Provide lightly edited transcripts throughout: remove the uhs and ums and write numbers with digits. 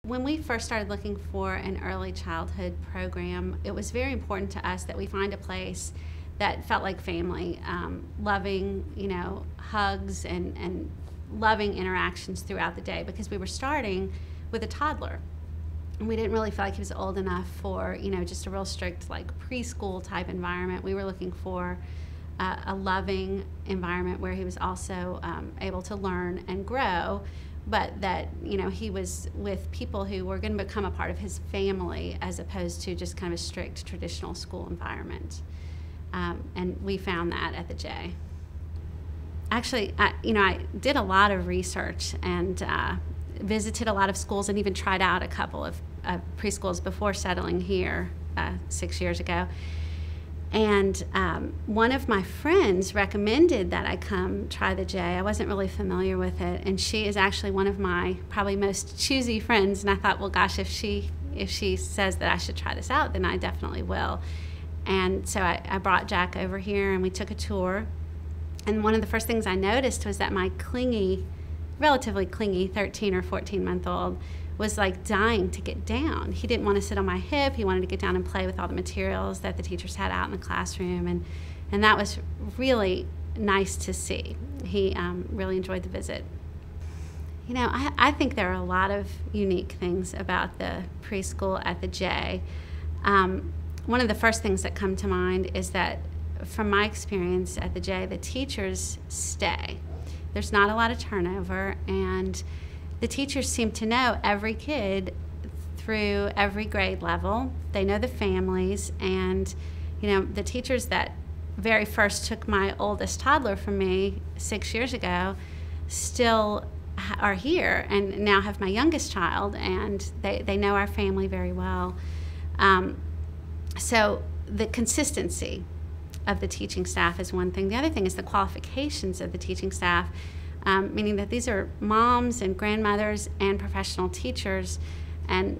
When we first started looking for an early childhood program, it was very important to us that we find a place that felt like family, loving, hugs and loving interactions throughout the day, because we were starting with a toddler. And we didn't really feel like he was old enough for, just a real strict like preschool type environment. We were looking for a loving environment where he was also able to learn and grow, but that he was with people who were going to become a part of his family as opposed to just kind of a strict traditional school environment. And we found that at the J. Actually, I did a lot of research and visited a lot of schools and even tried out a couple of preschools before settling here 6 years ago. And one of my friends recommended that I come try the J. I wasn't really familiar with it, and she is actually one of my probably most choosy friends. And I thought, well, gosh, if she says that I should try this out, then I definitely will. And so I brought Jack over here, and we took a tour. And one of the first things I noticed was that my relatively clingy 13 or 14-month-old was like dying to get down. He didn't want to sit on my hip. He wanted to get down and play with all the materials that the teachers had out in the classroom, and that was really nice to see. He really enjoyed the visit. I think there are a lot of unique things about the preschool at the J. One of the first things that come to mind is that from my experience at the J, the teachers stay. There's not a lot of turnover, and the teachers seem to know every kid through every grade level. They know the families, and the teachers that very first took my oldest toddler from me 6 years ago still are here and now have my youngest child, and they know our family very well. So the consistency of the teaching staff is one thing. The other thing is the qualifications of the teaching staff, meaning that these are moms and grandmothers and professional teachers, and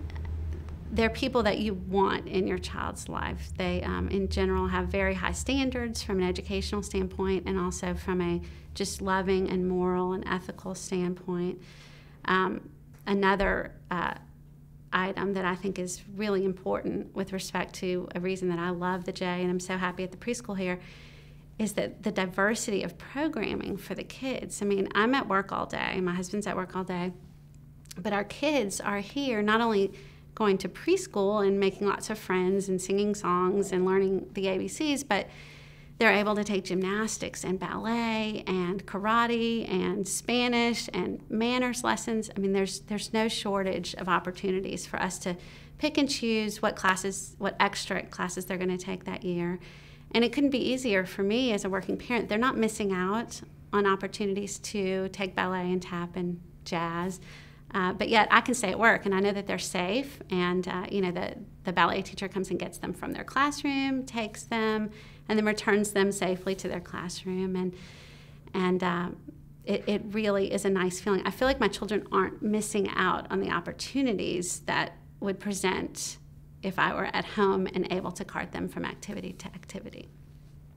they're people that you want in your child's life. They, in general, have very high standards from an educational standpoint and also from a just loving and moral and ethical standpoint. Another item that I think is really important with respect to a reason that I love the J and I'm so happy at the preschool here is that the diversity of programming for the kids. I mean, I'm at work all day, my husband's at work all day, but our kids are here not only going to preschool and making lots of friends and singing songs and learning the ABCs, but they're able to take gymnastics and ballet and karate and Spanish and manners lessons. I mean, there's no shortage of opportunities for us to pick and choose what extra classes they're going to take that year. And it couldn't be easier for me as a working parent. They're not missing out on opportunities to take ballet and tap and jazz. But yet I can stay at work, and I know that they're safe, and the ballet teacher comes and gets them from their classroom, takes them, and then returns them safely to their classroom. And it really is a nice feeling. I feel like my children aren't missing out on the opportunities that would present if I were at home and able to cart them from activity to activity.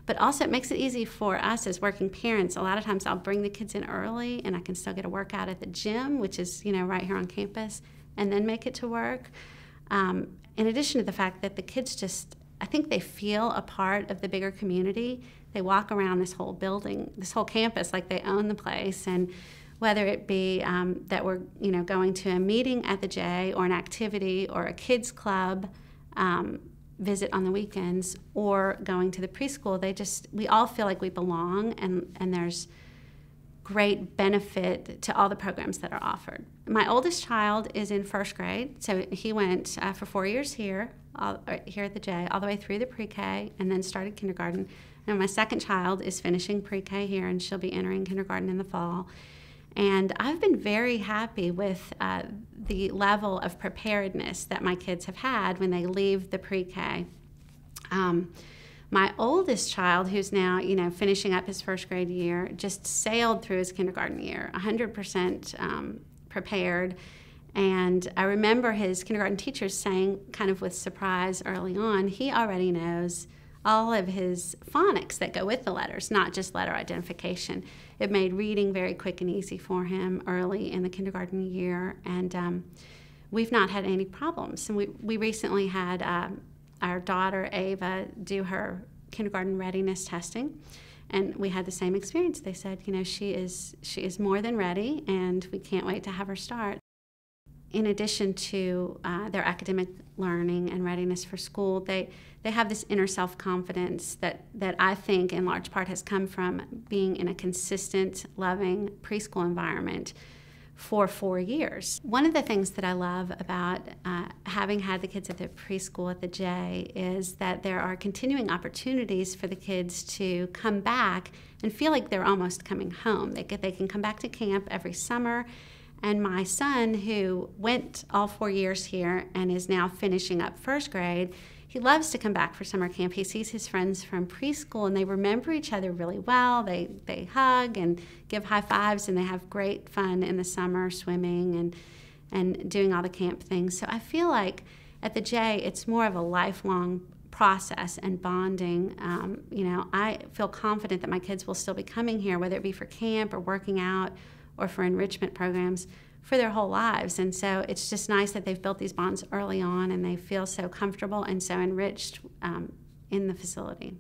But also it makes it easy for us as working parents. A lot of times I'll bring the kids in early and I can still get a workout at the gym, which is right here on campus, and then make it to work. In addition to the fact that the kids I think they feel a part of the bigger community. They walk around this whole building, this whole campus, like they own the place. And whether it be that we're going to a meeting at the J or an activity or a kids club visit on the weekends or going to the preschool, we all feel like we belong, and there's great benefit to all the programs that are offered. My oldest child is in first grade, so he went for 4 years here at the J, all the way through the pre-K, and then started kindergarten. And my second child is finishing pre-K here, and she'll be entering kindergarten in the fall. And I've been very happy with the level of preparedness that my kids have had when they leave the pre-K. My oldest child, who's now, finishing up his first grade year, just sailed through his kindergarten year, 100% prepared. And I remember his kindergarten teachers saying, kind of with surprise early on, he already knows all of his phonics that go with the letters, not just letter identification. It made reading very quick and easy for him early in the kindergarten year. And we've not had any problems. And we recently had our daughter Ava do her kindergarten readiness testing, and we had the same experience. They said, she is more than ready, and we can't wait to have her start. In addition to their academic learning and readiness for school, they have this inner self-confidence that I think in large part has come from being in a consistent, loving preschool environment for 4 years. One of the things that I love about having had the kids at the preschool at the J is that there are continuing opportunities for the kids to come back and feel like they're almost coming home. They can come back to camp every summer. And my son, who went all 4 years here and is now finishing up first grade, he loves to come back for summer camp. He sees his friends from preschool, and they remember each other really well. They hug and give high fives, and they have great fun in the summer, swimming and doing all the camp things. So I feel like at the J, it's more of a lifelong process and bonding. I feel confident that my kids will still be coming here, whether it be for camp or working out or for enrichment programs, for their whole lives. And so it's just nice that they've built these bonds early on, and they feel so comfortable and so enriched in the facility.